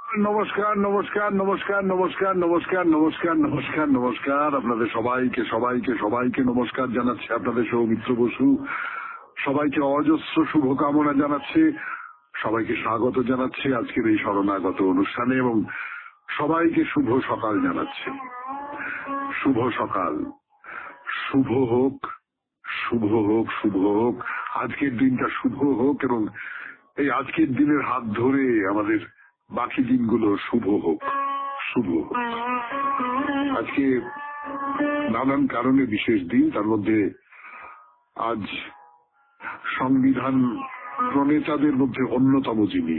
নমস্কার নমস্কার নমস্কার নমস্কার নমস্কার নমস্কার নমস্কার নমস্কার আপনাদের সবাইকে সবাইকে সবাইকে নমস্কার জানাচ্ছে আপনাদের সৌমিত্র বসু। সবাইকে অজস্র শুভকামনা জানাচ্ছে, সবাইকে স্বাগত জানাচ্ছে আজকের এই শরণাগত অনুষ্ঠানে এবং সবাইকে শুভ সকাল জানাচ্ছে। শুভ সকাল, শুভ হোক, শুভ হোক, শুভ হোক, আজকের দিনটা শুভ হোক এবং এই আজকের দিনের হাত ধরে আমাদের বাকি দিনগুলো শুভ হোক, শুভ হোক। আজকে নানান কারণে বিশেষ দিন, তার মধ্যে আজ সংবিধান প্রণেতাদের মধ্যে অন্যতম যিনি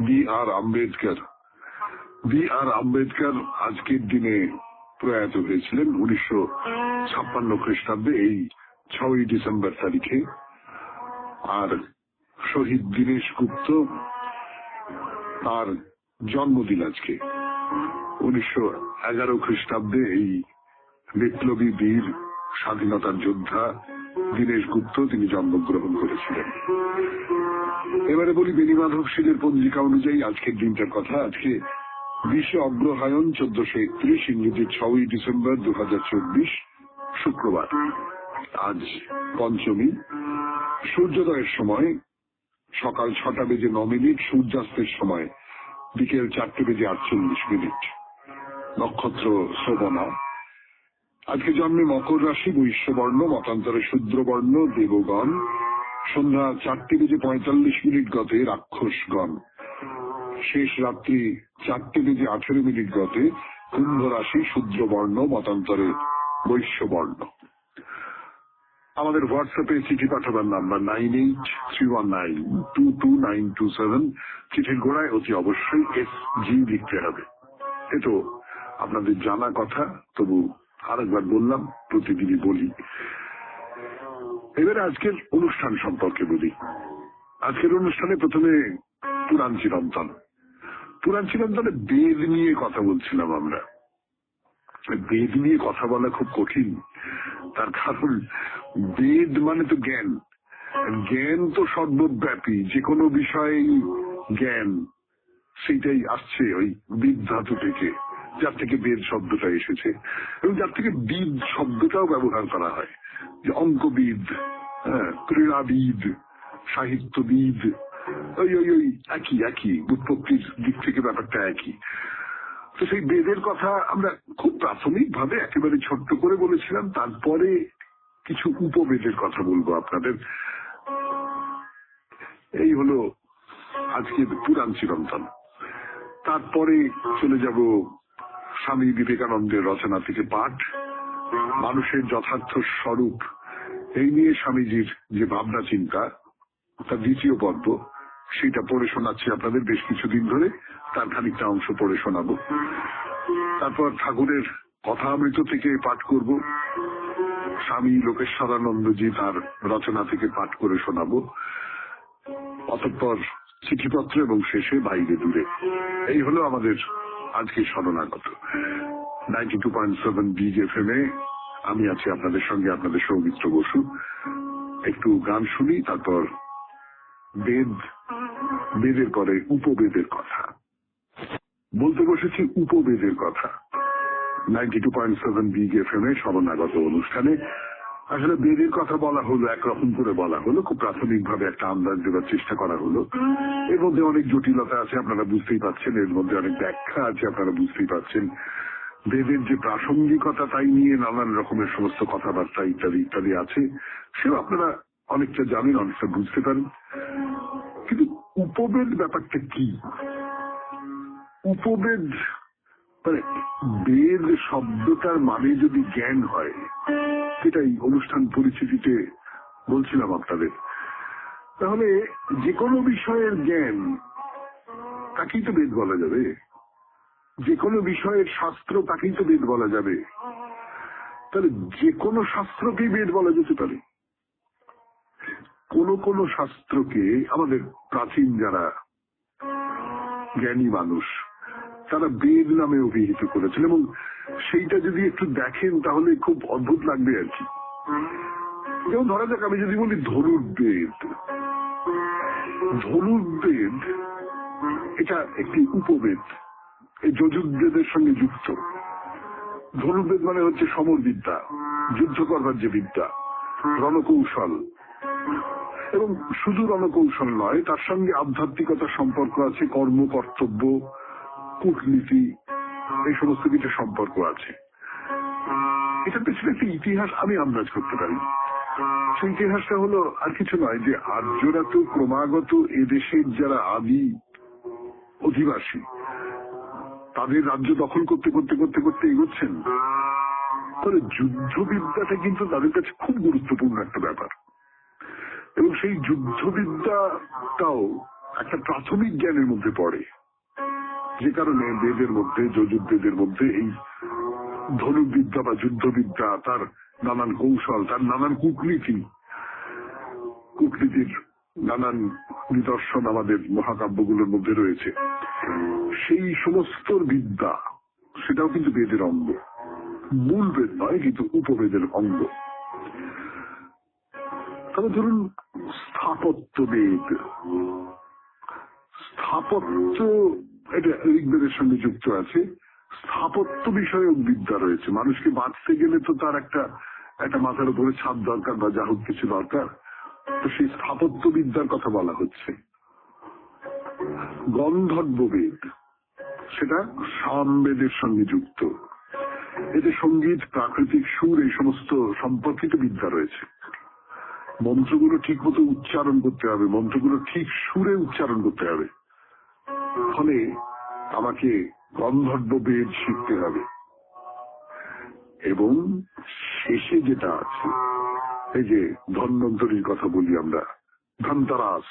বি.আর. আম্বেদকর। বি.আর. আম্বেদকর আজকের দিনে প্রয়াত হয়েছিলেন 1956 খ্রিস্টাব্দে এই 6ই ডিসেম্বর তারিখে। আর শহীদ দীনেশ গুপ্ত, তার জন্মদিন আজকে 1911 খ্রিস্টাব্দে। এই বিপ্লবী বীর স্বাধীনতার যোদ্ধা দীনেশ গুপ্ত তিনি জন্মগ্রহণ করেছিলেন। এবারে বলি বেণীমাধব শীলের পঞ্জিকা অনুযায়ী আজকের দিনটার কথা। আজকে 20 অগ্রহায়ণ 1431, ইংরেজি 6ই ডিসেম্বর 2024, শুক্রবার। আজ পঞ্চমী। সূর্যোদয়ের সময় সকাল 6টা বেজে 9 মিনিট, সূর্যাস্তের সময় বিকেল 4টে বেজে 48 মিনিট। নক্ষত্র শ্রবণা। আজকে জন্মে মকর রাশি, বৈশ্যবর্ণ, মতান্তরে শূদ্রবর্ণ, দেবগণ। সন্ধ্যা 4টে বেজে 45 মিনিট গতে রাক্ষসগণ। শেষ রাত্রি 4টে বেজে 18 মিনিট গতে কুম্ভ রাশি, শূদ্রবর্ণ, মতান্তরে বৈশ্যবর্ণ। আমাদের হোয়াটসঅ্যাপে চিঠি পাঠাবার নাম্বার 9831922927। চিঠির গোড়ায় অতি অবশ্যই SG লিখতে হবে। এ তো আপনাদের জানা কথা, তবু আরেকবার বললাম, প্রতিদিনই বলি। এবারে আজকের অনুষ্ঠান সম্পর্কে বলি। আজকের অনুষ্ঠানে প্রথমে পুরাণ চিরন্তন। পুরাণ চিরন্তনে বেদ নিয়ে কথা বলছিলাম আমরা। বেদ নিয়ে কথা বলা খুব কঠিন, তার কারণ বেদ মানে তো জ্ঞান। জ্ঞান তো সর্বব্যাপী, যে কোনো বিষয়েই জ্ঞান, সেইটাই আসছে ওই বিদ ধাতু থেকে, যার থেকে বেদ শব্দটা এসেছে এবং যার থেকে বিদ শব্দটাও ব্যবহার করা হয়। যে অঙ্কবিদ, ক্রীড়াবিদ, সাহিত্যবিদ, ওই ওই ওই একই একই, উৎপত্তির দিক থেকে ব্যাপারটা একই। তো সেই বেদের কথা আমরা খুব প্রাথমিক ভাবে একেবারে ছোট্ট করে বলেছিলাম। তারপরে কিছু উপবেদের কথা বলবো আপনাদের। এই হলো আজকের পুরাণ চিরন্তন। তারপরে চলে যাব স্বামী বিবেকানন্দের রচনা থেকে পাঠ, মানুষের যথার্থ স্বরূপ। এই নিয়ে স্বামীজির যে ভাবনা চিন্তা, তার দ্বিতীয় পর্ব, সেটা পড়ে শোনাচ্ছি আপনাদের বেশ কিছুদিন ধরে। তার খানিকটা অংশ পড়ে শোনাবো। তারপর ঠাকুরের কথামৃত থেকে পাঠ করব, স্বামী লোকেশ্বরানন্দজি তার রচনা থেকে পাঠ করে শোনাবো। অতঃপর চিঠিপত্র এবং শেষে বাইরে দূরে। এই হলো আমাদের আজকে শরণাগত 92.7 বিগ FM এ। আমি আছি আপনাদের সঙ্গে, আপনাদের সৌমিত্র বসু। একটু গান শুনি, তারপর বেদের পরে উপবেদের কথা বলতে বসেছি। উপবেদের কথা 92.7 বিগ FM এ শরণাগত অনুষ্ঠানে। আসলে বেদের কথা বলা হলো, একরকম করে বলা হলো, খুব প্রাথমিক ভাবে একটা আন্দাজ দেওয়ার চেষ্টা করা হলো। এর মধ্যে অনেক জটিলতা আছে, আপনারা বুঝতেই পারছেন। এর মধ্যে অনেক ব্যাখ্যা আছে, আপনারা বুঝতেই পারছেন। বেদের যে প্রাসঙ্গিকতা, তাই নিয়ে নানান রকমের সমস্ত কথাবার্তা ইত্যাদি ইত্যাদি আছে, সেও আপনারা অনেকটা জানেন, অনেকটা বুঝতে পারেন। কিন্তু উপবেদ ব্যাপারটা কি? উপবেদ মানে বেদ শব্দটার মানে যদি জ্ঞান হয়, সেটাই অনুষ্ঠান পরিচিতিতে বলছিলাম আপনাদের, তাহলে যে কোনো বিষয়ের জ্ঞান, তাকেই তো বেদ বলা যাবে। যে কোনো বিষয়ের শাস্ত্র, তাকেই তো বেদ বলা যাবে। তাহলে যে কোনো শাস্ত্রকেই বেদ বলা যেতে পারে। কোন কোন শাস্ত্রকে আমাদের প্রাচীন যারা জ্ঞানী মানুষ, তারা বেদ নামে অভিহিত করেছেন এবং সেইটা যদি একটু দেখেন তাহলে খুব অদ্ভুত লাগবে আর কি। যেমন ধরা যাক, আমি যদি বলি ধনুর্বেদ। ধনুর্বেদ এটা একটি উপবেদ, এই যজুর্বেদের সঙ্গে যুক্ত। ধনুর্বেদ মানে হচ্ছে সমরবিদ্যা, যুদ্ধ করবার যে বিদ্যা, রণকৌশল, এবং শুধু রণকৌশল নয়, তার সঙ্গে আধ্যাত্মিকতার সম্পর্ক আছে, কর্ম, কর্তব্য, কূটনীতি, এই সমস্ত কিছু সম্পর্ক আছে। এটার পেছনে একটি ইতিহাস আমি আন্দাজ করতে পারি। সেই ইতিহাসটা হলো আর কিছু নয়, যে আর্যরা তো ক্রমাগত এদেশের যারা আদি অধিবাসী, তাদের রাজ্য দখল করতে করতে করতে করতে এগোচ্ছেন। ফলে যুদ্ধবিদ্যাটা কিন্তু তাদের কাছে খুব গুরুত্বপূর্ণ একটা ব্যাপার, এবং সেই যুদ্ধবিদ্যাটাও একটা প্রাথমিক জ্ঞানের মধ্যে পড়ে, যে কারণে বেদের মধ্যে, যজুর্বেদের মধ্যে এই ধনুর্বিদ্যা বা যুদ্ধবিদ্যা, তার নানান কৌশল, তার নানান কূটনীতির নানান নিদর্শন আমাদের মহাকাব্যগুলোর মধ্যে রয়েছে। সেই সমস্ত বিদ্যা, সেটাও কিন্তু বেদের অঙ্গ, মূল বেদ নয়, কিন্তু উপবেদের অঙ্গ। তবে ধরুন স্থাপত্যবেদ, স্থাপত্য, এটা ঋগ্বেদের সঙ্গে যুক্ত আছে। স্থাপত্য বিষয়ক বিদ্যা রয়েছে। মানুষকে বাঁচতে গেলে তো তার একটা মাথার উপরে ছাদ দরকার বা যা হোক কিছু দরকার, তো সেই স্থাপত্য বিদ্যার কথা বলা হচ্ছে। গন্ধর্ববেদ, সেটা সামবেদের সঙ্গে যুক্ত। এতে সঙ্গীত, প্রাকৃতিক সুর, এই সমস্ত সম্পর্কিত বিদ্যা রয়েছে। মন্ত্রগুলো ঠিক মতো উচ্চারণ করতে হবে, মন্ত্রগুলো ঠিক সুরে উচ্চারণ করতে হবে। ফলে আমাকে গন্ধর্ববেদ শিখতে হবে। এবং শেষে যেটা আছে, এই যে ধন্বন্তরীর কথা বলি আমরা, ধনতেরাস,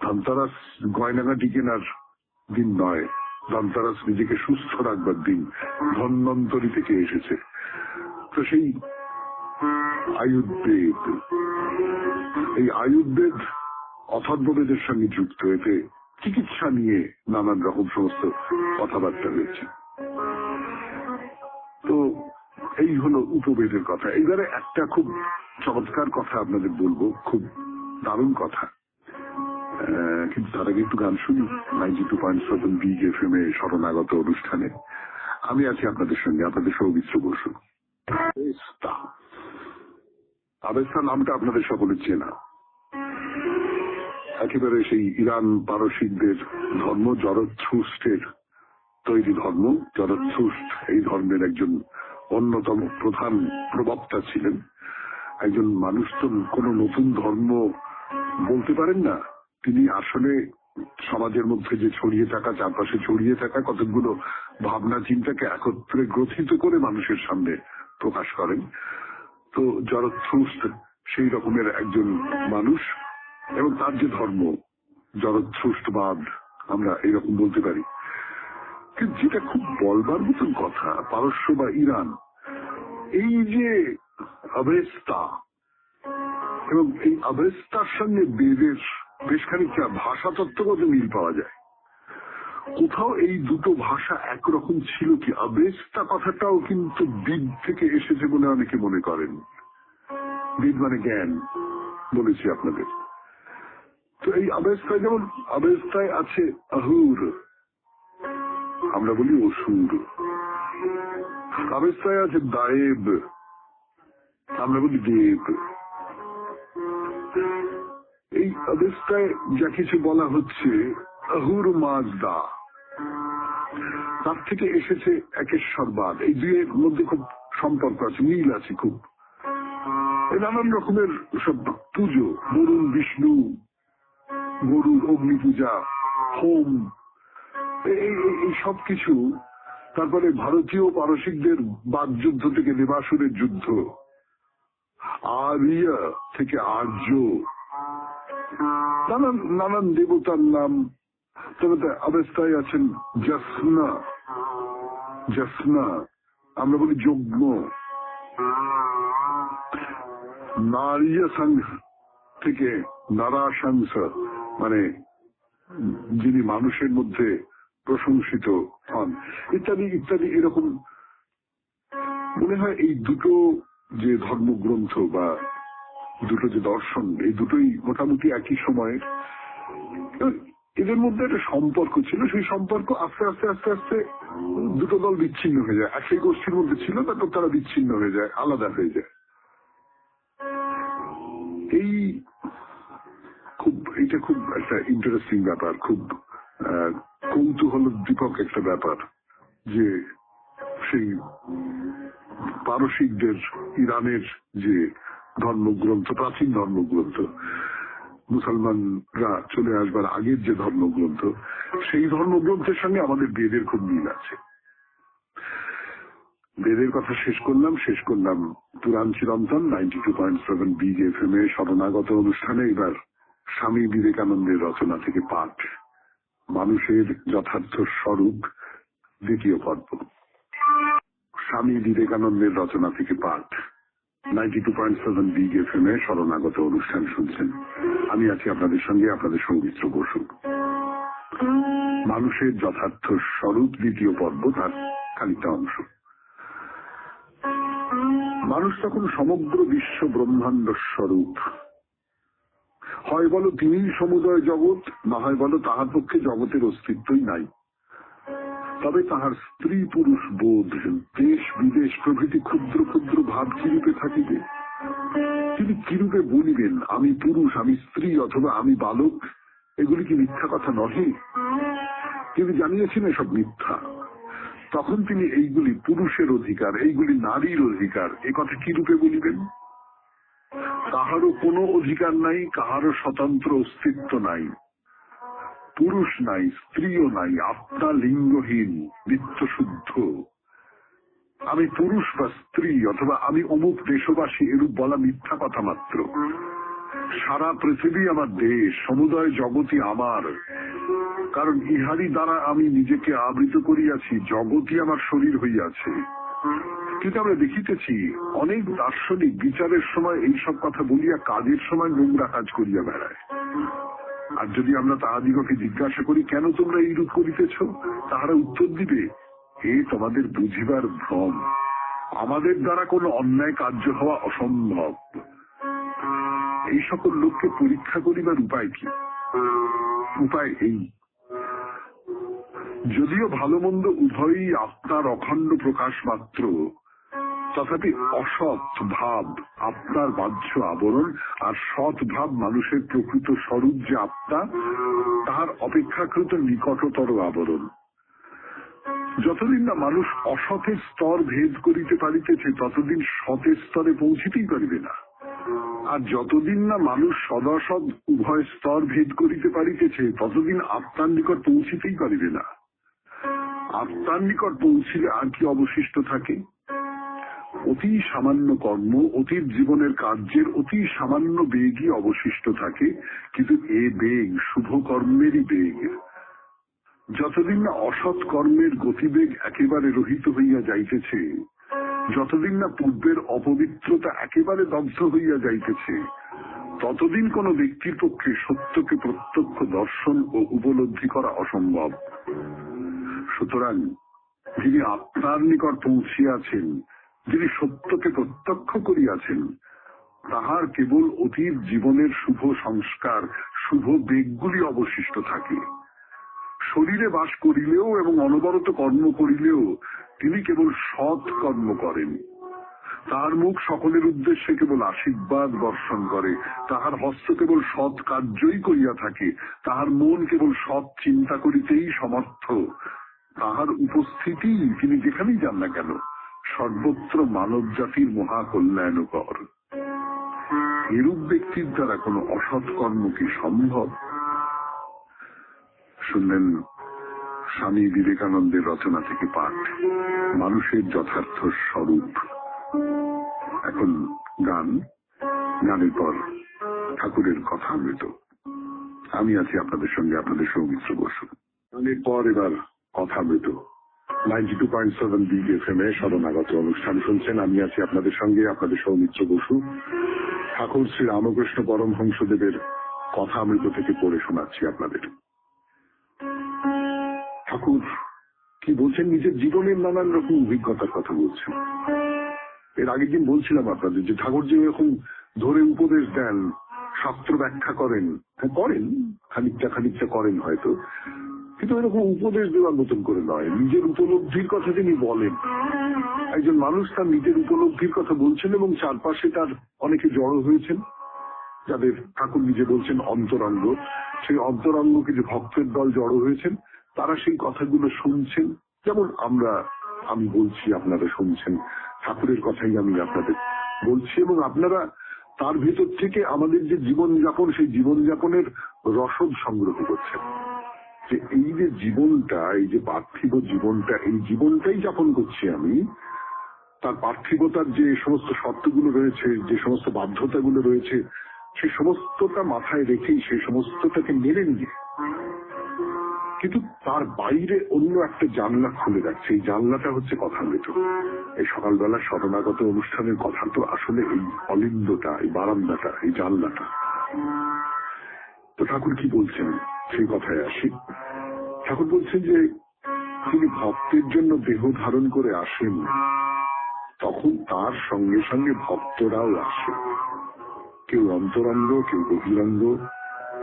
ধনতেরাস গয়নাগাটি কেনার দিন নয়, ধনতেরাস নিজেকে সুস্থ রাখবার দিন, ধন্বন্তরী থেকে এসেছে। তো সেই আয়ুর্বেদ, এই আয়ুর্বেদ অথর্ববেদের সঙ্গে যুক্ত। এতে চিকিৎসা নিয়ে নানান রকম সমস্ত কথাবার্তা রয়েছে। তো এই হলো উপবেদের কথা। এইবারে একটা খুব চমৎকার কথা আপনাদের বলবো, খুব দারুণ কথা, কিন্তু তার আগে একটু গান শুনি। 92.7 বিগ এফএম এ শরণাগত অনুষ্ঠানে আমি আছি আপনাদের সঙ্গে, আপনাদের সৌমিত্র বসু। আবেস্তা নামটা আপনাদের সকলের চেনা। একেবারে সেই ইরান পারসিকদের ধর্ম, জরথ্রুস্টের তৈরি ধর্ম। জরথ্রুস্ট এই ধর্মের একজন অন্যতম প্রধান প্রবক্তা ছিলেন। একজন মানুষ তো কোনো নতুন ধর্ম বলতে পারেন না, তিনি আসলে সমাজের মধ্যে যে ছড়িয়ে থাকা, চারপাশে ছড়িয়ে থাকা কতগুলো ভাবনা চিন্তাকে একত্রে গ্রথিত করে মানুষের সামনে প্রকাশ করেন। তো জরথ্রুস্ট সেই রকমের একজন মানুষ, এবং তার যে ধর্ম, জরথ্রুস্টবাদ আমরা এইরকম বলতে পারি। কিন্তু যেটা খুব বলবার মতন কথা, পারস্য বা ইরান, এই যে অবেস্তা, এবং এই অবেস্তার সঙ্গে বেদের বেশ খানিকটা ভাষাতত্ত্বগত মিল পাওয়া যায়। কোথাও এই দুটো ভাষা একরকম ছিল কি? অবেস্তা কথাটাও কিন্তু বিদ থেকে এসেছে বলে অনেকে মনে করেন। বিদ মানে জ্ঞান, বলেছি আপনাদের। তো এই অবেস্তায়, যেমন অবেস্তায় আছে অহুর, আমরা বলি অসুর। অবেস্তায় আছে দায়েব, আমরা বলি দেব। এই অবেস্তায় যা কিছু বলা হচ্ছে অহুর মাজদা, তার থেকে এসেছে একেশ্বরবাদ। এই দুয়ের মধ্যে খুব সম্পর্ক আছে, মিল আছে খুব। নানান রকমের সব পুজো, বরুণ, বিষ্ণু, গরু, অগ্নি পূজা, হোম, এই সব কিছু। তারপরে ভারতীয় পারসিকদের বাগযুদ্ধ থেকে দেবাসুরের যুদ্ধ, আর্য থেকে আর্য, নানান নানান দেবতার নাম। তবে অবস্থায় আছেন জসনা, জসনা আমরা বলি যজ্ঞ। নারীয় সংঘ থেকে নারাশংস, মানে যিনি মানুষের মধ্যে প্রশংসিত হন, ইত্যাদি ইত্যাদি। এরকম মনে হয় এই দুটো যে ধর্মগ্রন্থ বা দুটো যে দর্শন, এই দুটোই মোটামুটি একই সময়ের। এদের মধ্যে একটা সম্পর্ক ছিল, সেই সম্পর্ক আস্তে আস্তে আস্তে আস্তে দুটো দল বিচ্ছিন্ন হয়ে যায়। একই গোষ্ঠীর মধ্যে ছিল, তারপর তারা বিচ্ছিন্ন হয়ে যায়, আলাদা হয়ে যায়। এটা খুব একটা ইন্টারেস্টিং ব্যাপার, খুব কৌতূহলোদ্দীপক একটা ব্যাপার যে সেই পারসিকদের, ইরানের যে ধর্মগ্রন্থ, প্রাচীন ধর্মগ্রন্থ, মুসলমানরা চলে আসবার আগের যে ধর্মগ্রন্থ, সেই ধর্মগ্রন্থের সঙ্গে আমাদের বেদের খুব মিল আছে। বেদের কথা শেষ করলাম পুরাণ চিরন্তন 92.7 বিগ এফএম এ শরণাগত অনুষ্ঠানে। এবার স্বামী বিবেকানন্দের রচনা থেকে পাঠ, মানুষের যথার্থ স্বরূপ, দ্বিতীয় পর্ব। স্বামী বিবেকানন্দের রচনা থেকে পাঠ 92.7 বিগ এফএম এ শরণাগত অনুষ্ঠান শুনছেন। আমি আছি আপনাদের সঙ্গে, আপনাদের সৌমিত্র বসু। মানুষের যথার্থ স্বরূপ, দ্বিতীয় পর্ব, তার খানিকটা অংশ। মানুষ তখন সমগ্র বিশ্ব ব্রহ্মাণ্ড স্বরূপ। হয় বলো তিনিই সমুদয় জগৎ, না হয় বলো তাহার পক্ষে জগতের অস্তিত্বই নাই। তবে তাহার স্ত্রী পুরুষ বোধ, দেশ বিদেশ প্রভৃতি ক্ষুদ্র ক্ষুদ্র ভাব কিরূপে থাকিবে? তিনি কিরূপে বলিবেন আমি পুরুষ, আমি স্ত্রী, অথবা আমি বালক? এগুলি কি মিথ্যা কথা নহে? তিনি জানিয়েছেন এসব মিথ্যা। তখন তিনি এইগুলি পুরুষের অধিকার, এইগুলি নারীর অধিকার, এ কথা কিরূপে বলিবেন? কাহারও কোনো অধিকার নাই, কাহারও স্বতন্ত্র অস্তিত্ব নাই, পুরুষ নাই, স্ত্রীও নাই, আত্মা লিঙ্গহীন, নিত্যশুদ্ধ। আমি পুরুষ বা স্ত্রী অথবা আমি অমুক দেশবাসী, এরূপ বলা মিথ্যা কথা মাত্র। সারা পৃথিবী আমার দেশ, সমুদয় জগৎই আমার, কারণ ইহারি দ্বারা আমি নিজেকে আবৃত করিয়াছি, জগৎই আমার শরীর হইয়াছে। কিন্তু আমরা দেখিতেছি অনেক দার্শনিক বিচারের সময় এইসব কথা বলিয়া কাজের সময় নোংরা কাজ করিয়া বেড়ায়। আর যদি আমরা তাহাদিগকে জিজ্ঞাসা করি কেন তোমরা এইরূপ করিতেছ, তাহারা উত্তর দিবে, এ তোমাদের বুঝিবার ভ্রম, আমাদের দ্বারা কোনো অন্যায় কার্য হওয়া অসম্ভব। এই সকল লোককে পরীক্ষা করিবার উপায় কি? উপায় এই, যদিও ভালো মন্দ উভয়ই আত্মার অখণ্ড প্রকাশ মাত্র, তথাপি অসৎ ভাব আপনার বাহ্য আবরণ, আর সৎ ভাব মানুষের প্রকৃত স্বরূপ যে আত্মা, তাহার অপেক্ষাকৃত নিকটতর আবরণ। যতদিন না মানুষ অসতের স্তর ভেদ করিতে পারিতেছে, ততদিন সতের স্তরে পৌঁছিতেই পারিবে না। আর যতদিন না মানুষ সদসৎ উভয় স্তর ভেদ করিতে পারিতেছে, ততদিন আত্মার নিকট পৌঁছিতেই পারিবে না। আত্মার নিকট পৌঁছিলে আর কি অবশিষ্ট থাকে? অতি সামান্য কর্ম, অতীত জীবনের কার্যের অতি সামান্য বেগই অবশিষ্ট থাকে, কিন্তু এ বেগ শুভ কর্মেরই বেগ। যতদিন না অসৎ কর্মের গতিবেগ একেবারে রহিত হইয়া যাইতেছে, যতদিন না পূর্বের অপবিত্রতা একেবারে দগ্ধ হইয়া যাইতেছে, ততদিন কোন ব্যক্তির পক্ষে সত্যকে প্রত্যক্ষ দর্শন ও উপলব্ধি করা অসম্ভব। সুতরাং যিনি আত্মার নিকট পৌঁছিয়াছেন, যিনি সত্যকে প্রত্যক্ষ করিয়াছেন, তাহার কেবল অতীত জীবনের শুভ সংস্কার, শুভ বেগগুলি অবশিষ্ট থাকে। শরীরে বাস করিলেও এবং অনবরত কর্ম করিলেও তিনি কেবল সৎ কর্ম করেন। তাহার মুখ সকলের উদ্দেশ্যে কেবল আশীর্বাদ বর্ষণ করে, তাহার হস্ত কেবল সৎ কার্যই করিয়া থাকে, তাহার মন কেবল সৎ চিন্তা করিতেই সমর্থ। তাহার উপস্থিতি তিনি যেখানেই যান না কেন সর্বত্র মানব জাতির মহাকল্যাণকর। এরূপ ব্যক্তির দ্বারা কোন অসৎ কর্ম কি সম্ভব? শুনলেন স্বামী বিবেকানন্দের রচনা থেকে পাঠ, মানুষের যথার্থ স্বরূপ। এখন গান, গানের পর ঠাকুরের কথা অমৃত। আমি আছি আপনাদের সঙ্গে, আপনাদের সৌমিত্র বসু। গানের পর এবার কথা অমৃত 92.7 বিগ এফএম এ শরণাগত অনুষ্ঠান শুনছেন। আমি আছি আপনাদের সঙ্গে, আপনাদের সৌমিত্র বসু। ঠাকুর শ্রী রামকৃষ্ণ পরমহংসদেবের কথা অমৃত থেকে পড়ে শোনাচ্ছি আপনাদের। ঠাকুর কি বলছেন, নিজের জীবনের নানান রকম অভিজ্ঞতার কথা বলছেন। এর আগের দিন বলছিলাম আপনাদের যে ঠাকুর যে এরকম ধরে উপদেশ দেন, শাস্ত্র ব্যাখ্যা করেন, হ্যাঁ করেন, খানিকটা খানিকটা করেন হয়তো, কিন্তু এরকম উপদেশ দেওয়ার মতন করে নয়। নিজের উপলব্ধির কথা তিনি বলেন। একজন মানুষ তার নিজের উপলব্ধির কথা বলছেন এবং চারপাশে তার অনেকে জড়ো হয়েছেন, যাদের ঠাকুর নিজে বলছেন অন্তরঙ্গ। সেই অন্তরঙ্গকে যে ভক্তের দল জড়ো হয়েছেন, তারা সেই কথাগুলো শুনছেন। যেমন আমি বলছি, আপনারা শুনছেন, ঠাকুরের কথাই আমি আপনাদের বলছি, এবং আপনারা তার ভিতর থেকে আমাদের যে জীবনযাপন, সেই জীবনযাপনের রসদ সংগ্রহ করছেন। যে এই যে জীবনটা, এই যে পার্থিব জীবনটা, এই জীবনটাই যাপন করছি আমি, তার পার্থিবতার যে সমস্ত শর্তগুলো রয়েছে, যে সমস্ত বাধ্যতাগুলো রয়েছে, সেই সমস্তটা মাথায় রেখেই, সেই সমস্তটাকে মেনে নিয়ে, কিন্তু তার বাইরে অন্য একটা জানলা খুলে যাচ্ছে। এই জানলাটা হচ্ছে কথামৃত। এই সকালবেলা শরণাগত অনুষ্ঠানের কথা তো আসলে এই অলিন্দটা, এই বারান্দাটা, এই জানলাটা। তো ঠাকুর কি বলছেন সেই কথায় আসি। ঠাকুর বলছেন যে তিনি ভক্তের জন্য দেহ ধারণ করে আসেন, তখন তার সঙ্গে সঙ্গে ভক্তরাও আসে। কেউ অন্তরঙ্গ, কেউ বহিরঙ্গ,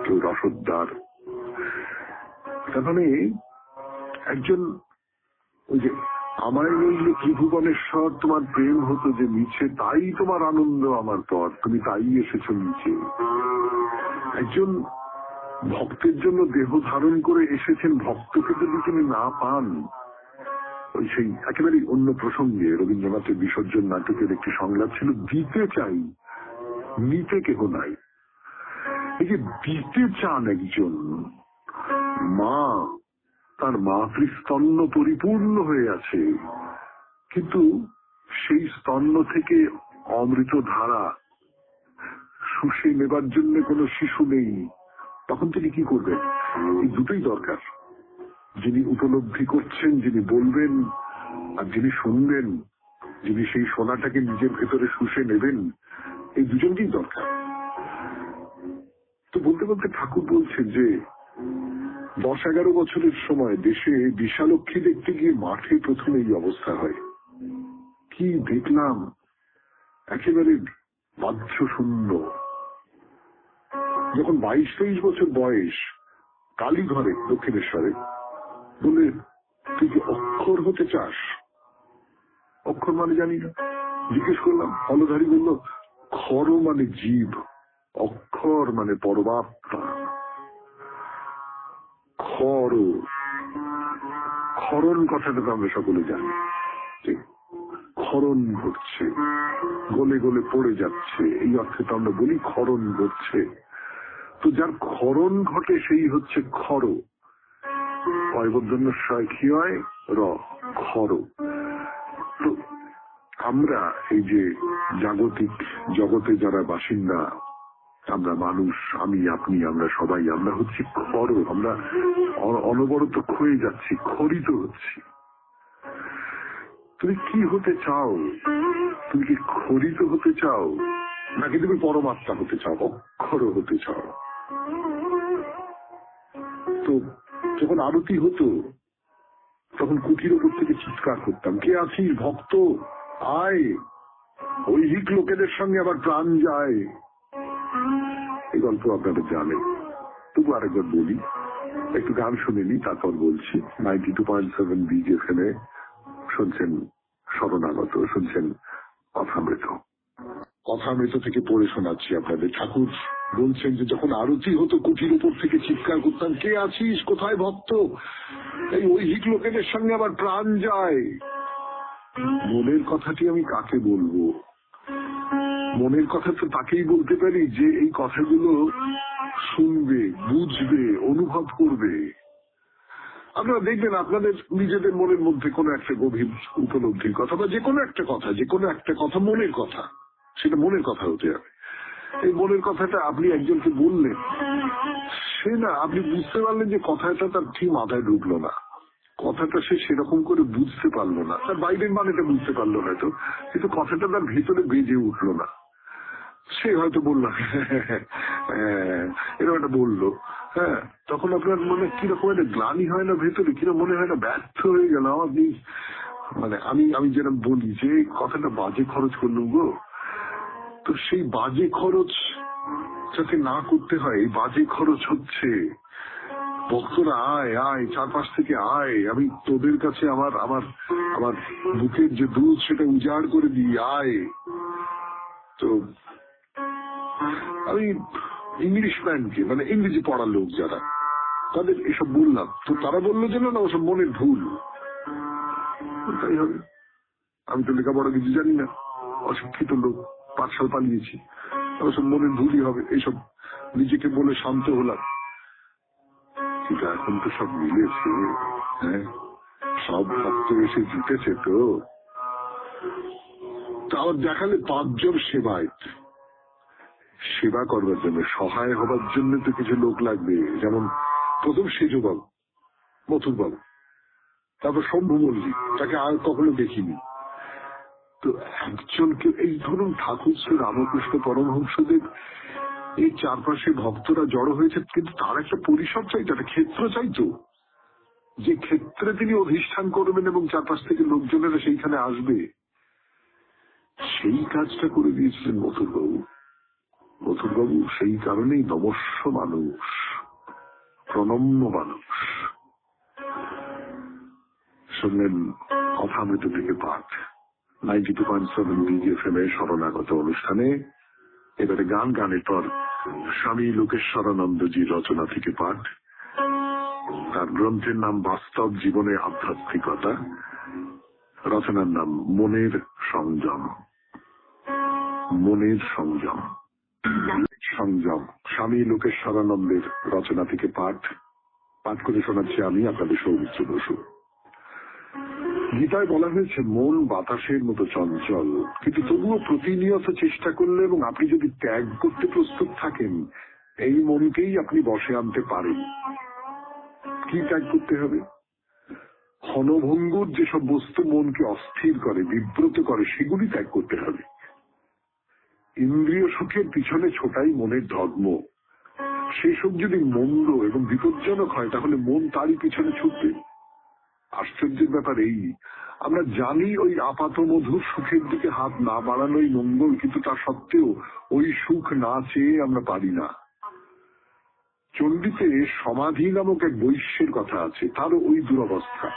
কেউ রসদ্দার। তার মানে একজন, ওই যে আমায় বললে ত্রিভুবনেশ্বর তোমার প্রেম হতো যে নিচে, তাই তোমার আনন্দ আমার পর, তুমি তাই এসেছো নিচে। একজন ভক্তের জন্য দেহ ধারণ করে এসেছেন, ভক্তকে যদি তিনি না পান, ওই সেই একেবারে অন্য প্রসঙ্গে রবীন্দ্রনাথের বিসর্জন নাটকের একটি সংলাপ ছিল, দিতে চাই নিতে কেহ নাই। এই যে দিতে চান একজন মা, তার মাতৃস্তন্য পরিপূর্ণ হয়ে আছে, কিন্তু সেই স্তন্য থেকে অমৃত ধারা শুষে নেবার জন্য কোনো শিশু নেই, তখন তিনি কি করবেন? এই দুটোই দরকার। যিনি উপলব্ধি করছেন, যিনি বলবেন, আর যিনি শুনবেন, যিনি সেই সোনাটাকে নিজের ভেতরে শুষে নেবেন, এই দুজনকেই দরকার। তো বলতে বলতে ঠাকুর বলছেন যে 10-11 বছরের সময় দেশে বিশালক্ষী দেখতে গিয়ে মাঠে প্রথমে এই অবস্থা হয়। কি দেখলাম, একেবারে বাহ্য শূন্য। যখন 22-23 বছর বয়স, কালীঘরে দক্ষিণেশ্বরে বলে, তুই কি অক্ষর হতে চাস? অক্ষর মানে জানি না। জিজ্ঞেস করলাম, হলধারী বলল, খর মানে জীব, অক্ষর মানে পরমাত্মা। খরণ কথাটা তো আমরা সকলে জানি, খরণ ঘটছে, গলে গলে পড়ে যাচ্ছে, এই অর্থে তো আমরা বলি খরণ ঘটছে। তো যার খরণ ঘটে সেই হচ্ছে খর। খর। তো আমরা এই যে জাগতিক জগতে যারা বাসিন্দা, আমরা মানুষ, আমি আপনি, আমরা সবাই, আমরা হচ্ছি খর। আমরা অনবরত ক্ষয়ে যাচ্ছি, খরিত হচ্ছি। তুমি কি হতে চাও? তুমি কি খরিত হতে চাও, নাকি তুমি পরমাত্মা হতে চাও, অক্ষর হতে চাও? তো যখন আরতি হতো, তখন কুঠির উপর থেকে চিৎকার করতাম, কে আছিস ভক্ত, আয়, ঐহিক লোকেদের সঙ্গে আবার প্রাণ যায়। এই গল্প আপনাদের জানেন, তবু আরেকবার বলি, একটু গান শুনে নি, তারপর বলছি। 92.7 বিজ এফএমে শুনছেন শরণাগত, শুনছেন কথামৃত। কথামৃত থেকে পড়ে শোনাচ্ছি আপনাদের। ঠাকুর বলছেন যে যখন আরতি হতো, কুঠির উপর থেকে চিৎকার করতাম, কে আছিস, কোথায় ভক্ত, এই ঐহিক লোকেদের সঙ্গে আবার প্রাণ যায়। মনের কথাটি আমি কাকে বলবো? মনের কথা তো তাকেই বলতে পারি যে এই কথাগুলো শুনবে, বুঝবে, অনুভব করবে। আপনারা দেখবেন আপনাদের নিজেদের মনের মধ্যে কোনো একটা গভীর উপলব্ধির কথা, বা যে কোনো একটা কথা মনের কথা, সেটা মনের কথা হতে হবে। এই মনের কথাটা আপনি একজনকে বললেন, সে না, আপনি বুঝতে পারলেন যে কথাটা তার ঠিক মাথায় ঢুকলো না, কথাটা সে সেরকম করে বুঝতে পারলো না, তার বাইরের মানেটা বুঝতে পারলো না, তো কিন্তু কথাটা তার ভিতরে বেজে উঠলো না। সে হয়তো বললো এরকম একটা বললো, হ্যাঁ, তখন আপনার মনে কিরকম একটা গ্লানি হয় না ভেতরে, কিরকম মনে হয় না ব্যর্থ হয়ে গেল আপনি। মানে আমি যেরকম বলি যে কথাটা বাজে খরচ করলাম গো, তো সেই বাজে খরচ যাতে না করতে হয়। এই বাজে খরচ হচ্ছে। ভক্তরা আয় আয়, চারপাশ থেকে আয়, আমি তোদের কাছে আমার আমার আমার বুকের যে দুধ সেটা উজাড় করে দিই, আয়। তো আমি ইংলিশ ম্যানকে, মানে ইংরেজি পড়ার লোক যারা, তাদের এসব বললাম, তো তারা বললো যে না ওসব মনের ভুল। তাই হবে, আমি তো লেখাপড়া কিছু জানি না, অশিক্ষিত লোক, পাঠশাল পালিয়েছি, ওসব মনের ভুলই হবে, এইসব নিজেকে বলে শান্ত হলাম। কিন্তু এখন তো সব মিলেছে, হ্যাঁ, সব ভক্ত এসে জিতেছে। তো আবার দেখালে 5 জন সেবায়ত, সেবা করবার জন্য, সহায় হবার জন্য তো কিছু লোক লাগবে। যেমন প্রথম সেজবাবু, মথুরবাবু, তারপর শম্ভু মল্লিক, তাকে আর কখনো দেখিনি। তো একজনকে, এই ধরুন ঠাকুর শ্রী রামকৃষ্ণ পরমহংসদেব, এই চারপাশে ভক্তরা জড়ো হয়েছে, কিন্তু তার একটা পরিসর চাইতো, একটা ক্ষেত্র চাইতো, যে ক্ষেত্রে তিনি অধিষ্ঠান করবেন এবং চারপাশ থেকে লোকজনেরা সেইখানে আসবে। সেই কাজটা করে দিয়েছিলেন মথুরবাবু। মথুরবাবু সেই কারণেই নমস্য মানুষ, প্রণম্য মানুষ। শুনলেন কথামৃত থেকে পাঠ 92.7 BGFM এর শরণাগত অনুষ্ঠানে। এবারে গান, গানের পর স্বামী লোকেশ্বরানন্দজির রচনা থেকে পাঠ। তার গ্রন্থের নাম বাস্তব জীবনে আধ্যাত্মিকতা, রচনার নাম মনের সংযম। মনের সংযম, সংযম, স্বামী লোকেশ্বরানন্দের রচনা থেকে পাঠ। পাঠ করে শোনাচ্ছি আমি, আপনাদের সৌমিত্র বসু। গীতায় বলা হয়েছে মন বাতাসের মতো চঞ্চল, কিন্তু তবুও প্রতিনিয়ত চেষ্টা করলে এবং আপনি যদি ত্যাগ করতে প্রস্তুত থাকেন, এই মনকেই আপনি বশে আনতে পারেন। কি ত্যাগ করতে হবে? ক্ষণভঙ্গুর যেসব বস্তু মনকে অস্থির করে, বিব্রত করে, সেগুলি ত্যাগ করতে হবে। ইন্দ্রিয় সুখের পিছনে ছোটাই মনের ধর্ম। সেই সব যদি মন্দ এবং বিপজ্জনক হয়, তাহলে মন তারই পিছনে ছুটবে। আশ্চর্যের ব্যাপার এই, আমরা জানি ওই আপাত মধুর সুখের দিকে হাত না বাড়ানোই মঙ্গল, কিন্তু তা সত্ত্বেও ওই সুখ না চেয়ে আমরা পারি না। চণ্ডীতে সমাধি নামক এক বৈশ্যের কথা আছে, তারও ওই দুরবস্থা।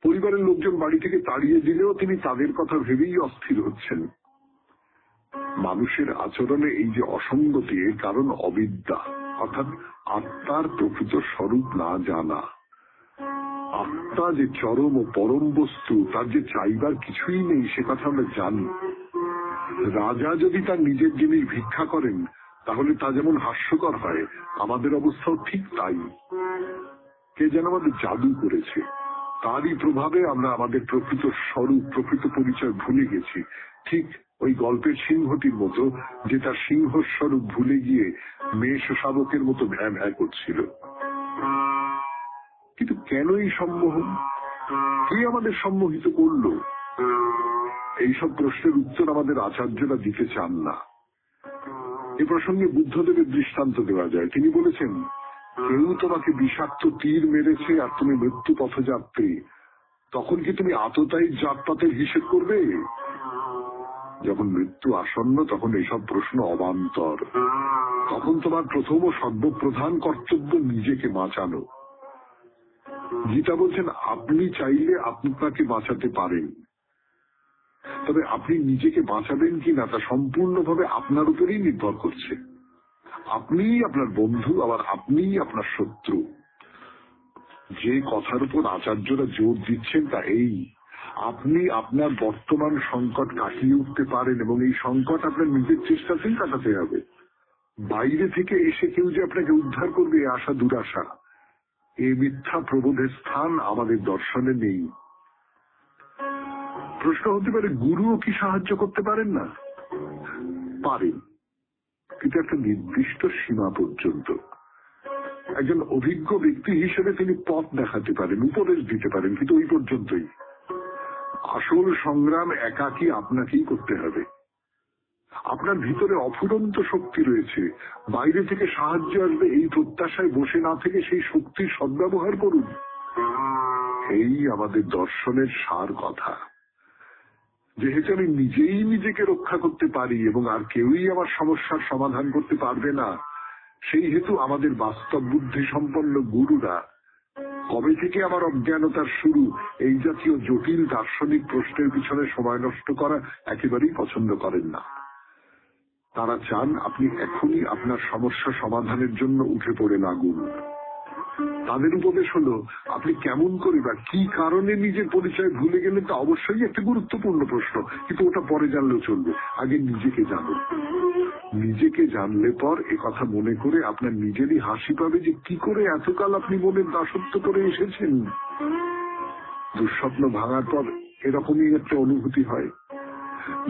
পরিবারের লোকজন বাড়ি থেকে তাড়িয়ে দিলেও তিনি তাদের কথা ভেবেই অস্থির হচ্ছেন। মানুষের আচরণে এই যে অসঙ্গতি, এর কারণ অবিদ্যা, অর্থাৎ আত্মার প্রকৃত স্বরূপ না জানা। আত্মা যে চরম ও পরম বস্তু, তার যে চাইবার কিছুই নেই, সে কথা আমরা জানি। রাজা যদি তার নিজের জিনিস ভিক্ষা করেন, তাহলে তা যেমন হাস্যকর হয়, আমাদের অবস্থাও ঠিক তাই। কে যেন আমাদের জাদু করেছে, তারই প্রভাবে আমরা আমাদের প্রকৃত স্বরূপ, প্রকৃত পরিচয় ভুলে গেছি। ঠিক ওই গল্পের সিংহটির মতো, যে তার সিংহ স্বরূপ ভুলে গিয়ে মেষ শাবকের মতো ভ্যা ভ্যা করছিল। কিন্তু কেন এই সম্মোহন? কে আমাদের সম্মোহিত করলো? এইসব প্রশ্নের উত্তর আমাদের আচার্যরা দিতে চান না। এ প্রসঙ্গে বুদ্ধদেবের দৃষ্টান্ত দেওয়া যায়। তিনি বলেছেন, কেউ তোমাকে বিষাক্ত তীর মেরেছে আর তুমি মৃত্যু পথযাত্রী, তখন কি তুমি আততায়ী জাতপাতের হিসেব করবে? যখন মৃত্যু আসন্ন, তখন এইসব প্রশ্ন অবান্তর। তখন তোমার প্রথম ও সর্বপ্রধান কর্তব্য নিজেকে বাঁচানো। গীতা বলছেন, আপনি চাইলে আপনাকে বাঁচাতে পারেন, তবে আপনি নিজেকে বাঁচাবেন কিনা তা সম্পূর্ণভাবে আপনার উপরেই নির্ভর করছে। আপনিই আপনার বন্ধু, আবার আপনিই আপনার শত্রু। যে কথার উপর আচার্যরা জোর দিচ্ছেন তা এই, আপনি আপনার বর্তমান সংকট কাটিয়ে উঠতে পারেন এবং এই সংকট আপনার নিজের চেষ্টাতেই কাটাতে হবে। বাইরে থেকে এসে কেউ যে আপনাকে উদ্ধার করবে, এ আশা দুরাশা। এই মিথ্যা প্রবোধের স্থান আমাদের দর্শনে নেই। প্রশ্ন হতে পারে, গুরুও কি সাহায্য করতে পারেন না? পারেন, কিন্তু একটা নির্দিষ্ট সীমা পর্যন্ত। একজন অভিজ্ঞ ব্যক্তি হিসেবে তিনি পথ দেখাতে পারেন, উপদেশ দিতে পারেন, কিন্তু ওই পর্যন্তই। আসল সংগ্রাম একাকী আপনাকেই করতে হবে। আপনার ভিতরে অফুরন্ত শক্তি রয়েছে, বাইরে থেকে সাহায্য আসবে এই প্রত্যাশায় বসে না থেকে সেই শক্তির সদ্ব্যবহার করুন। এই আমাদের দর্শনের সার কথা। যেহেতু আমি নিজেই নিজেকে রক্ষা করতে পারি এবং আর কেউই আমার সমস্যার সমাধান করতে পারবে না, সেই হেতু আমাদের বাস্তব বুদ্ধি সম্পন্ন গুরুরা কবে থেকে আমার অজ্ঞানতার শুরু এই জাতীয় জটিল দার্শনিক প্রশ্নের পিছনে সময় নষ্ট করা একেবারেই পছন্দ করেন না। তারা চান আপনি এখনই আপনার সমস্যা সমাধানের জন্য উঠে পড়ে লাগুন। তাদের উপদেশ হলো, আপনি কেমন করে বা কি কারণে নিজের পরিচয় ভুলে গেলেন তা অবশ্যই একটা গুরুত্বপূর্ণ প্রশ্ন, কিন্তু ওটা পরে জানলেও চলবে, আগে নিজেকে জানুন। নিজেকে জানলে পর এ কথা মনে করে আপনার নিজেরই হাসি পাবে যে কি করে এতকাল আপনি মনের দাসত্ব করে এসেছেন। দুঃস্বপ্ন ভাঙার পর এরকমই একটা অনুভূতি হয়।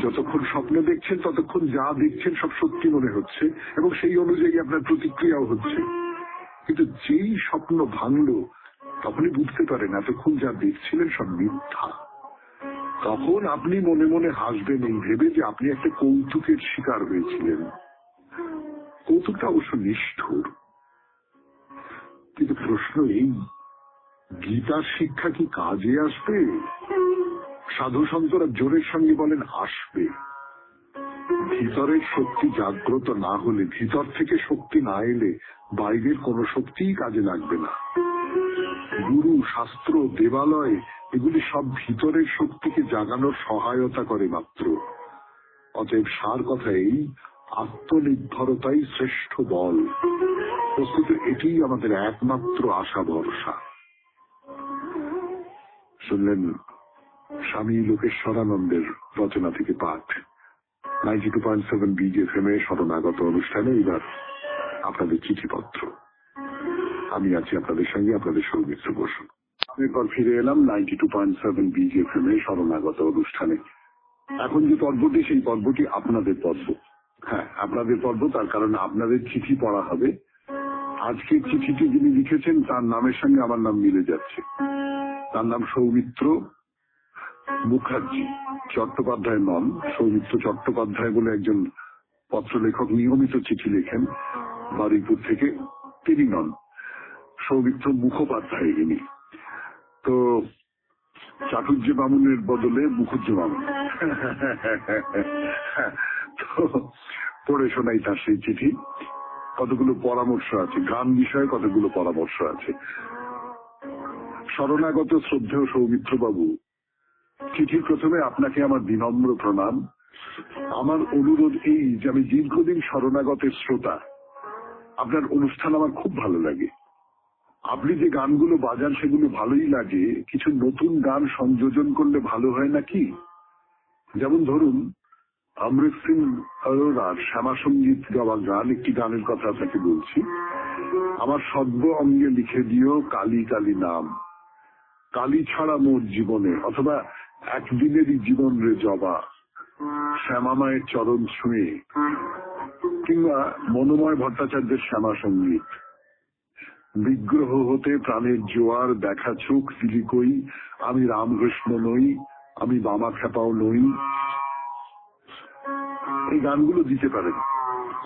যতক্ষণ স্বপ্ন দেখছেন ততক্ষণ যা দেখছেন সব সত্যি মনে হচ্ছে এবং সেই অনুযায়ী আপনার প্রতিক্রিয়াও হচ্ছে, কিন্তু যেই স্বপ্ন ভাঙলো তখনই বুঝতে পারেন এতক্ষণ যা দেখছিলেন সব মিথ্যা। তখন আপনি মনে মনে হাসবেন এই ভেবে যে আপনি একটা কৌতুকের শিকার হয়েছিলেন। কৌতুকটা অবশ্য নিষ্ঠুর, কিন্তু প্রশ্ন এই, গীতার শিক্ষা কি কাজে আসবে? সাধু সন্তরা জোরের সঙ্গে বলেন আসবে। ভিতরের শক্তি জাগ্রত না হলে, ভিতর থেকে শক্তি না এলে বাইরের কোনো শক্তিই কাজে লাগবে না। গুরু, শাস্ত্র, দেবালয় এগুলি সব ভিতরের শক্তিকে জাগানোর সহায়তা করে মাত্র। অতএব সার কথা এই, আত্মনির্ভরতাই শ্রেষ্ঠ বল। বস্তুত এটিই আমাদের একমাত্র আশা ভরসা। শুনলেন স্বামী লোকেশ্বরানন্দের রচনা থেকে পাঠ 92.7 BGFM এ শরণাগত অনুষ্ঠানে। এবার আপনাদের চিঠিপত্র। আমি আছি আপনাদের সঙ্গে, আপনাদের সৌমিত্র বসু। এরপর ফিরে এলাম 92.7 BGFM এ শরণাগত অনুষ্ঠানে। এখন যে পর্বটি, সেই পর্বটি আপনাদের পর্ব। হ্যাঁ, আপনাদের পর্ব, তার কারণ আপনাদের চিঠি পড়া হবে। আজকের চিঠিটি যিনি লিখেছেন তার নামের সঙ্গে আমার নাম মিলে যাচ্ছে। তার নাম সৌমিত্র মুখার্জি, চট্টোপাধ্যায় নন। সৌমিত্র চট্টোপাধ্যায় বলে একজন পত্রলেখক নিয়মিত চিঠি লেখেন বারুইপুর থেকে, তিনি নন। সৌমিত্র মুখোপাধ্যায় ইনি। তো চাটুর্য বামুনের বদলে মুখুজ্জ বামুন। তো পড়ে শোনাই তার সেই চিঠি। কতগুলো পরামর্শ আছে, গান বিষয়ে কতগুলো পরামর্শ আছে। শরণাগত শ্রদ্ধেয় সৌমিত্র বাবু, চিঠির প্রথমে আপনাকে আমার বিনম্র প্রণাম। আমার অনুরোধ এই যে আমি দীর্ঘদিন শরণাগতের শ্রোতা। আপনার অনুষ্ঠান আমার খুব ভালো লাগে। আপনি যে গানগুলো বাজান সেগুলো ভালোই লাগে, কিছু নতুন গান সংযোজন করলে ভালো হয় নাকি? যেমন ধরুন অমৃত সিং অরোরার শ্যামা সঙ্গীত গাওয়া গান, একটি গানের কথা আপনাকে বলছি। আমার সর্ব অঙ্গে লিখে দিও কালী কালী নাম, কালী ছাড়া মোর জীবনে, অথবা একদিনেরই জীবন রে জবা, শ্যামা মায়ের চরণ ছুঁয়ে, কিংবা মনোময় ভট্টাচার্যের শ্যামা সঙ্গীত। বিগ্রহ হতে প্রাণের জোয়ার, দেখা চোখ দিলি কই, আমি রামকৃষ্ণ নই, আমি বামা খেপাও নই। এই গানগুলো দিতে পারেন।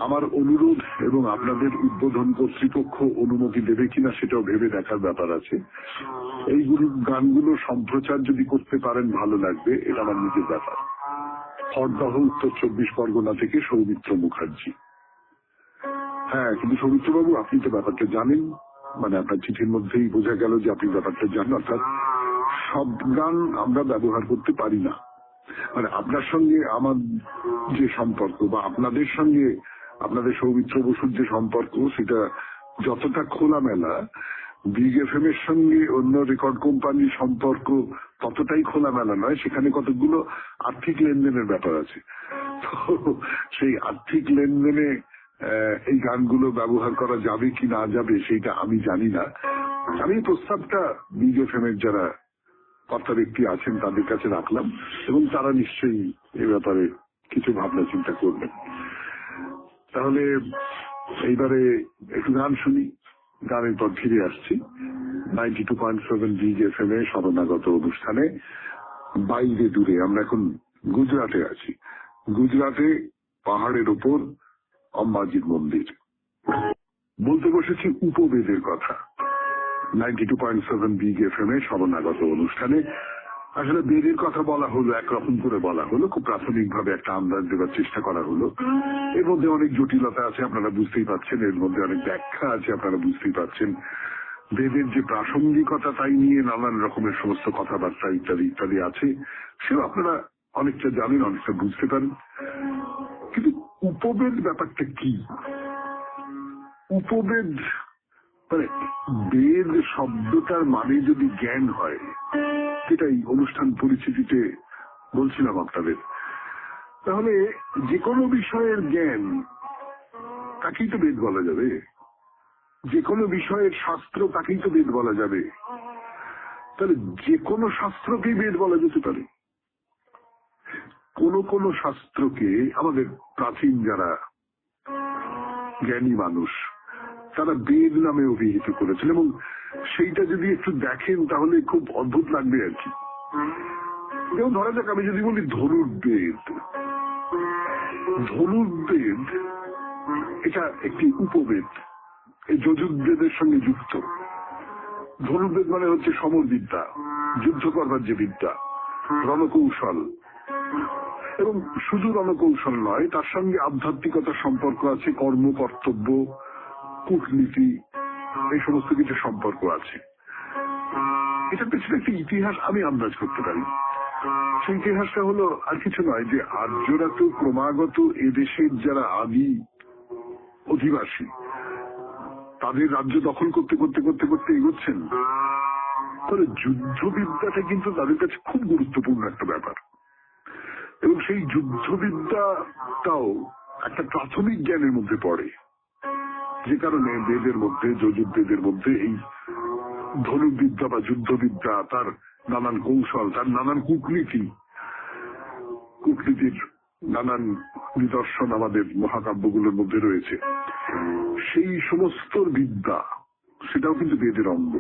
আমার অনুরোধ, এবং আপনাদের উদ্বোধন কর্তৃপক্ষ অনুমতি দেবে কিনা সেটাও ভেবে দেখার ব্যাপার আছে। এই গানগুলো সম্প্রচার যদি করতে পারেন ভালো লাগবে, এটা আমার নিজের ব্যাপার। হরদহ, উত্তর 24 পরগনা থেকে সৌমিত্র মুখার্জি। হ্যাঁ, কিন্তু সৌমিত্রবাবু আপনি তো ব্যাপারটা জানেন, মানে আপনার চিঠির মধ্যেই বোঝা গেল যে আপনি ব্যাপারটা জানেন। অর্থাৎ সব গান আমরা ব্যবহার করতে পারি না। মানে আপনার সঙ্গে আমার যে সম্পর্ক, বা আপনাদের সঙ্গে আপনাদের সৌমিত্র বসুর যে সম্পর্ক, সেটা যতটা খোলামেলা, BGFM এর সঙ্গে অন্য রেকর্ড কোম্পানির সম্পর্ক ততটাই খোলামেলা নয়। সেখানে কতগুলো আর্থিক লেনদেনের ব্যাপার আছে। তো সেই আর্থিক লেনদেনে এই গানগুলো ব্যবহার করা যাবে কি না যাবে সেইটা আমি জানি না। আমি এই প্রস্তাবটা BGFM এর যারা কর্তা ব্যক্তি আছেন তাদের কাছে রাখলাম, এবং তারা নিশ্চয়ই এ ব্যাপারে কিছু ভাবনা চিন্তা করবেন। তাহলে এইবারে একটু গান শুনি, গানের পর ফিরে আসছি 92.7 BGFM এ শরণাগত অনুষ্ঠানে। বাইরে দূরে, আমরা এখন গুজরাটে আছি। গুজরাটে পাহাড়ের ওপর অম্বাজির মন্দির। বলতে বসেছি উপবেদের কথা। 92.7 BGFM এ শরণাগত অনুষ্ঠানে আসলে বেদের কথা বলা হলো, একরকম করে বলা হলো, খুব প্রাথমিকভাবে একটা আন্দাজ দেওয়ার চেষ্টা করা হলো। এর মধ্যে অনেক জটিলতা আছে, আপনারা বুঝতেই পারছেন, এর মধ্যে অনেক ব্যাখ্যা আছে, আপনারা বুঝতেই পারছেন। বেদের যে প্রাসঙ্গিকতা তাই নিয়ে নানান রকমের সমস্ত কথাবার্তা ইত্যাদি ইত্যাদি আছে, সেও আপনারা অনেকটা জানেন, অনেকটা বুঝতে পারেন। কিন্তু উপবেদ ব্যাপারটা কি? উপবেদ মানে বেদ শব্দটার মানে যদি জ্ঞান হয়, সেটাই অনুষ্ঠান পরিচিতিতে বলছিলাম আপনাদের, তাহলে যে কোনো বিষয়ের জ্ঞান তাকেই তো বেদ বলা যাবে। যে কোনো বিষয়ের শাস্ত্র তাকেই তো বেদ বলা যাবে। তাহলে যে কোনো শাস্ত্রকেই বেদ বলা যেতে পারে। কোন কোন শাস্ত্রকে আমাদের প্রাচীন যারা জ্ঞানী মানুষ তারা বেদ নামে অভিহিত করেছেন, এবং সেইটা যদি একটু দেখেন তাহলে খুব অদ্ভুত লাগবে আর কি। যেমন ধরা যাক, আমি যদি বলি ধনুর্বেদ, ধনুর্বেদ এটা একটি উপবেদ, এই যজুর্বেদের সঙ্গে যুক্ত। ধনুর্বেদ মানে হচ্ছে সমর বিদ্যা, যুদ্ধ করবার যে বিদ্যা, রণকৌশল, এবং শুধু রণকৌশল নয়, তার সঙ্গে আধ্যাত্মিকতার সম্পর্ক আছে, কর্ম, কর্তব্য, কূটনীতি, এই সমস্ত কিছু সম্পর্ক আছে। এটার পেছনে একটি ইতিহাস আমি আন্দাজ করতে পারি। সেই ইতিহাসটা হলো আর কিছু নয়, যে আর্যরা তো ক্রমাগত এদেশের যারা আদি অধিবাসী, তাদের রাজ্য দখল করতে করতে করতে করতে এগোচ্ছেন। তাহলে যুদ্ধবিদ্যাটা কিন্তু তাদের কাছে খুব গুরুত্বপূর্ণ একটা ব্যাপার, এবং সেই যুদ্ধবিদ্যাটাও একটা প্রাথমিক জ্ঞানের মধ্যে পড়ে। যে কারণে বেদের মধ্যে, যজুর্বেদের মধ্যে এই ধনুর্বিদ্যা বা যুদ্ধবিদ্যা, তার নানান কৌশল, তার নানান কূটনীতির নানান নিদর্শন আমাদের মহাকাব্যগুলোর মধ্যে রয়েছে। সেই সমস্ত বিদ্যা, সেটাও কিন্তু বেদের অঙ্গ।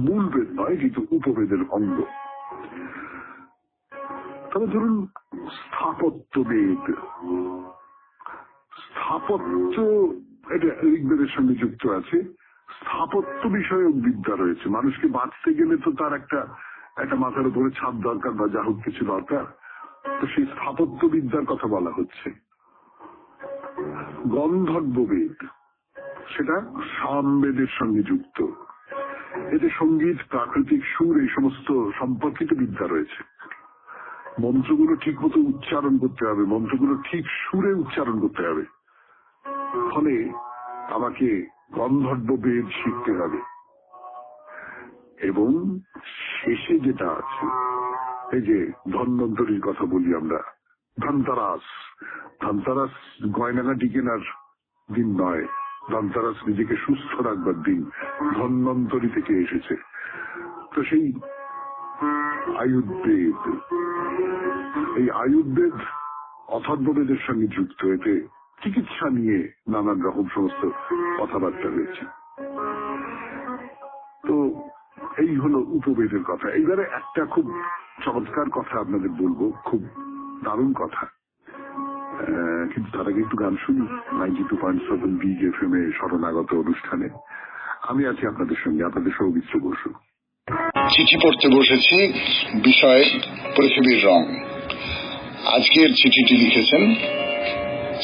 মূল বেদ নয়, কিন্তু উপবেদের অঙ্গ। তবে ধরুন স্থাপত্যবেদ, স্থাপত্য এটা ঋগ্বেদের সঙ্গে যুক্ত আছে। স্থাপত্য বিষয়ক বিদ্যা রয়েছে। মানুষকে বাঁচতে গেলে তো তার একটা মাথার উপরে ছাদ দরকার বা যা হোক কিছু দরকার, তো সেই স্থাপত্য বিদ্যার কথা বলা হচ্ছে। গন্ধর্ববেদ, সেটা সামবেদের সঙ্গে যুক্ত। এতে সঙ্গীত, প্রাকৃতিক সুর, এই সমস্ত সম্পর্কিত বিদ্যা রয়েছে। মন্ত্রগুলো ঠিক মতো উচ্চারণ করতে হবে, মন্ত্রগুলো ঠিক সুরে উচ্চারণ করতে হবে। ফলে আমাকে গন্ধর্ববেদ শিখতে হবে। এবং শেষে যেটা আছে, এই যে ধন্বন্তরীর কথা বলি আমরা, ধনতেরাস, ধনতেরাস গয়নাগাটি কেনার দিন নয়, ধনতেরাস নিজেকে সুস্থ রাখবার দিন, ধন্বন্তরী থেকে এসেছে। তো সেই আয়ুর্বেদ, এই আয়ুর্বেদ অথর্ববেদের সঙ্গে যুক্ত। এতে চিকিৎসা নিয়ে নানান রকম সমস্ত কথাবার্তা রয়েছে। তো এই হলো উপবেদের কথা। এইবারে একটা খুব চমৎকার কথা আপনাদের বলবো, খুব দারুণ কথা। কিন্তু তার আগে একটু গান শুনি 92.7 বিগ এফএম এ শরণাগত অনুষ্ঠানে। আমি আছি আপনাদের সঙ্গে, আপনাদের সৌমিত্র বসু। চিঠি পড়তে বসেছি, বিষয় পৃথিবীর রং। আজকের চিঠিটি লিখেছেন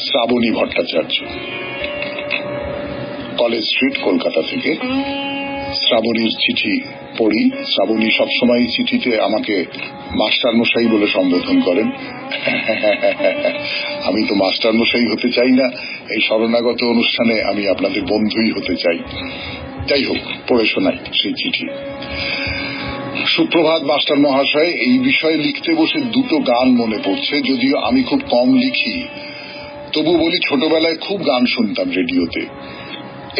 শ্রাবণী ভট্টাচার্য, কলেজ স্ট্রিট, কলকাতা থেকে। শ্রাবণীর চিঠি পড়ি। শ্রাবণী সবসময় চিঠিতে আমাকে মাস্টার মশাই বলে সম্বোধন করেন। আমি তো মাস্টার মশাই হতে চাই না, এই শরণাগত অনুষ্ঠানে আমি আপনাদের বন্ধুই হতে চাই। যাই হোক, পড়ে শোনাই সেই চিঠি। সুপ্রভাত মাস্টার মহাশয়, এই বিষয়ে লিখতে বসে দুটো গান মনে পড়ছে। যদিও আমি খুব কম লিখি, তবু বলি ছোটবেলায় খুব গান শুনতাম রেডিওতে।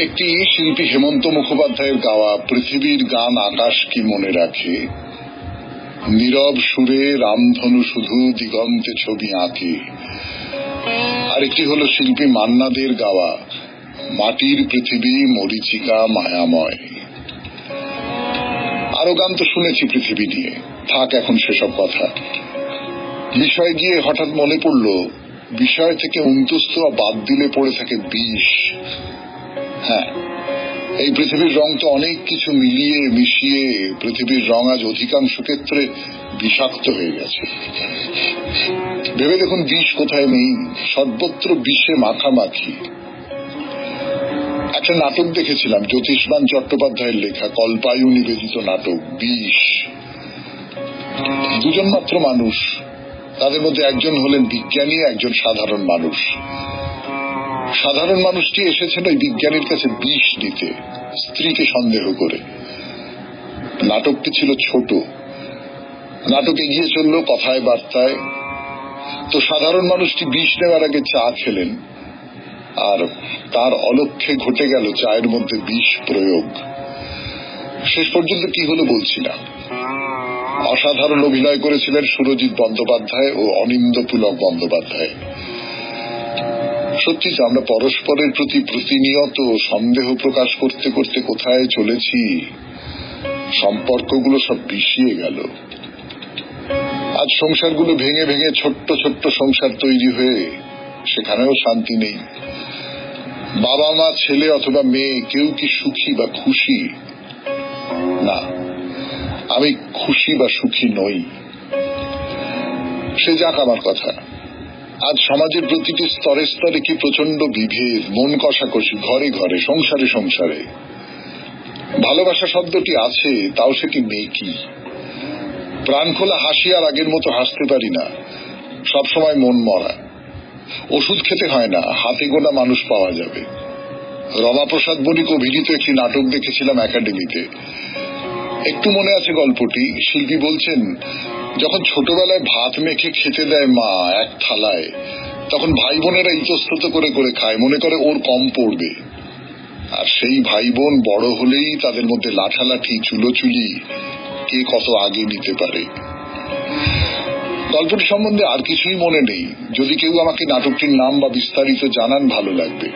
একটি শিল্পী হেমন্ত মুখোপাধ্যায়ের গাওয়া পৃথিবীর গান আকাশ কি মনে রাখে, নীরব সুরে রামধনু শুধু দিগন্তে ছবি আঁকে। আরেকটি হলো শিল্পী মান্নাদের গাওয়া মাটির পৃথিবী মরীচিকা মায়াময়। আরো গান তো শুনেছি পৃথিবী নিয়ে, থাক এখন সেসব কথা। বিষয় গিয়ে হঠাৎ মনে পড়ল, বিষয় থেকে অন্তস্থ বাদ দিলে পড়ে থাকে বিষ। হ্যাঁ, এই পৃথিবীর রং তো অনেক কিছু মিলিয়ে মিশিয়ে পৃথিবীর রং আজ অধিকাংশ ক্ষেত্রে বিষাক্ত হয়ে গেছে। ভেবে দেখুন বিষ কোথায় নেই, সর্বত্র বিষে মাখামাখি। একটা নাটক দেখেছিলাম জ্যোতিষমান চট্টোপাধ্যায়ের লেখা, কল্পায়ু নিবেদিত নাটক বিষ। দুজন মাত্র মানুষ, তাদের মধ্যে একজন হলেন বিজ্ঞানী, একজন সাধারণ মানুষ। সাধারণ মানুষটি এসেছেন ওই বিজ্ঞানীর কাছে বিষ নিতে, স্ত্রীকে সন্দেহ করে। নাটকটি ছিল ছোট, নাটক এগিয়ে চলল কথায় বার্তায়। তো সাধারণ মানুষটি বিষ নেওয়ার আগে চা খেলেন, আর তার অলক্ষ্যে ঘটে গেল চায়ের মধ্যে বিষ প্রয়োগ। শেষ পর্যন্ত কি হলো বলছি না। অসাধারণ অভিনয় করেছিলেন সুরজিৎ বন্দ্যোপাধ্যায় ও অনিন্দ্য পুলক বন্দ্যোপাধ্যায়। সত্যি তো আমরা পরস্পরের প্রতি প্রতিনিয়ত সন্দেহ প্রকাশ করতে করতে কোথায় চলেছি, সম্পর্কগুলো সব বিষিয়ে গেল। আজ সংসারগুলো ভেঙে ভেঙে ছোট্ট ছোট্ট সংসার তৈরি হয়ে সেখানেও শান্তি নেই। বাবা মা ছেলে অথবা মেয়ে কেউ কি সুখী বা খুশি? না, আমি খুশি বা সুখী নই। সে যাক আমার কথা। আজ সমাজের প্রতিটি স্তরে স্তরে কি প্রচন্ড বিভেদ, মন কষাকষি, ঘরে ঘরে, সংসারে সংসারে। ভালোবাসা শব্দটি আছে, তাও সেটি মেকি। প্রাণ খোলা হাসি আর আগের মতো হাসতে পারি না, সবসময় মন মরা। ওষুধ খেতে হয় না, হাতে গোনা মানুষ পাওয়া যাবে। রমাপ্রসাদ বণিক অভিনীত একটি নাটক দেখেছিলাম একাডেমিতে। একটু মনে আছে গল্পটি। শিল্পী বলছেন, যখন ছোটবেলায় ভাত মেখে খেতে দেয় মা এক থালায়, তখন ভাই বোনেরা ইতস্তত করে করে খায়, মনে করে ওর কম পড়বে। আর সেই ভাই বোন বড় হলেই তাদের মধ্যে লাঠালাঠি, চুলোচুলি, কে কত আগে নিতে পারে। গল্পটি সম্বন্ধে আর কিছুই মনে নেই। যদি কেউ আমাকে নাটকটির নাম বা বিস্তারিত জানান ভালো লাগবে।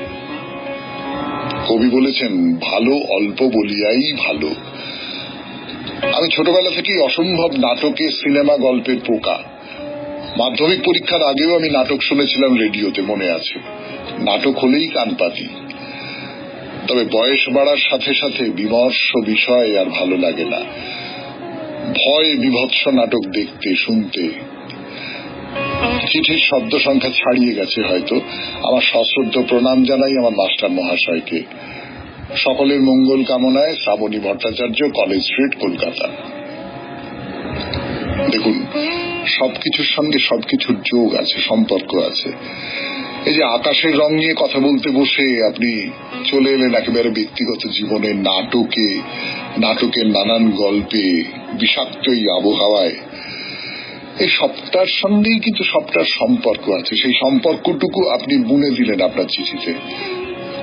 কবি বলেছেন, ভালো অল্প বলিয়াই ভালো। আমি ছোটবেলা থেকেই অসম্ভব নাটকে, সিনেমা গল্পের পোকা। মাধ্যমিক পরীক্ষার আগেও আমি নাটক শুনেছিলাম রেডিওতে, মনে আছে। নাটক হলেই কান পাতি। তবে বয়স বাড়ার সাথে সাথে বিমর্ষ বিষয় আর ভালো লাগে না। ভয় বিভৎস নাটক দেখতে শুনতে। চিঠির শব্দ সংখ্যা ছাড়িয়ে গেছে হয়তো। আমার সশ্রদ্ধ প্রণাম জানাই আমার মাস্টার মহাশয়কে। সকলের মঙ্গল কামনায়, শ্রাবণী ভট্টাচার্য, কলেজ স্ট্রিট, কলকাতা। দেখুন, সবকিছুর সঙ্গে সবকিছুর যোগ আছে, সম্পর্ক আছে। এই যে আকাশের রং নিয়ে কথা বলতে বসে আপনি চলে এলেন একেবারে ব্যক্তিগত জীবনে, নাটকে, নাটকের নানান গল্পে, বিষাক্ত এই আবহাওয়ায়। এই সবটার সঙ্গেই কিন্তু সবটার সম্পর্ক আছে। সেই সম্পর্কটুকু আপনি বুনে দিলেন আপনার চিঠিতে,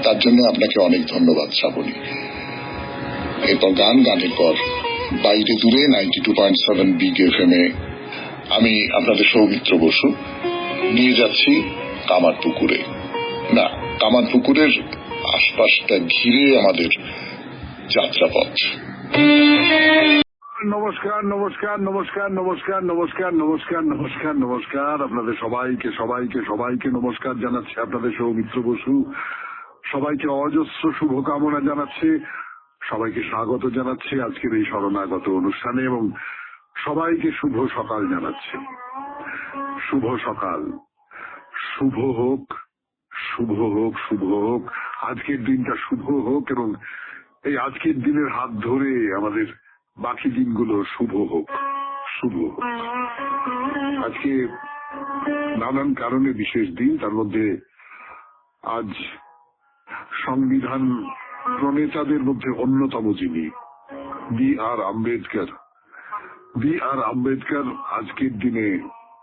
তার জন্য আপনাকে অনেক ধন্যবাদ শ্রাবণী। এরপর গানের পর বাইরে দূরে 92.7 বিগ FM এ আমি আপনাদের সৌমিত্র বসু নিয়ে যাচ্ছি কামারপুকুরে। না, কামারপুকুরের আশপাশটা ঘিরে আমাদের যাত্রাপথ। নমস্কার নমস্কার নমস্কার নমস্কার নমস্কার নমস্কার নমস্কার নমস্কার আপনাদের সবাইকে সবাইকে সবাইকে নমস্কার জানাচ্ছে আপনাদের সৌমিত্র বসু। সবাইকে অজস্র শুভকামনা জানাচ্ছে, সবাইকে স্বাগত জানাচ্ছে আজকের এই শরণাগত অনুষ্ঠানে, এবং সবাইকে শুভ সকাল জানাচ্ছে। শুভ সকাল, শুভ হোক, শুভ হোক, শুভ হোক। আজকের দিনটা শুভ হোক, এবং এই আজকের দিনের হাত ধরে আমাদের বাকি দিনগুলো শুভ হোক, শুভ হোক। আজকে নানান কারণে বিশেষ দিন, তার মধ্যে আজ সংবিধান প্রণেতাদের মধ্যে অন্যতম যিনি বি আর আম্বেদকর আজকের দিনে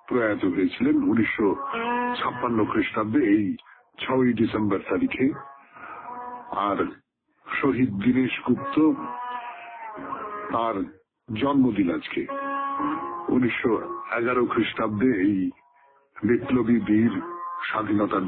প্রয়াত হয়েছিলেন 1956 খ্রিস্টাব্দে এই 6ই ডিসেম্বর তারিখে। আর শহীদ দীনেশ গুপ্ত, তার জন্মদিন আজকে 1911 খ্রিস্টাব্দে এই বিপ্লবী বীর স্বাধীনতার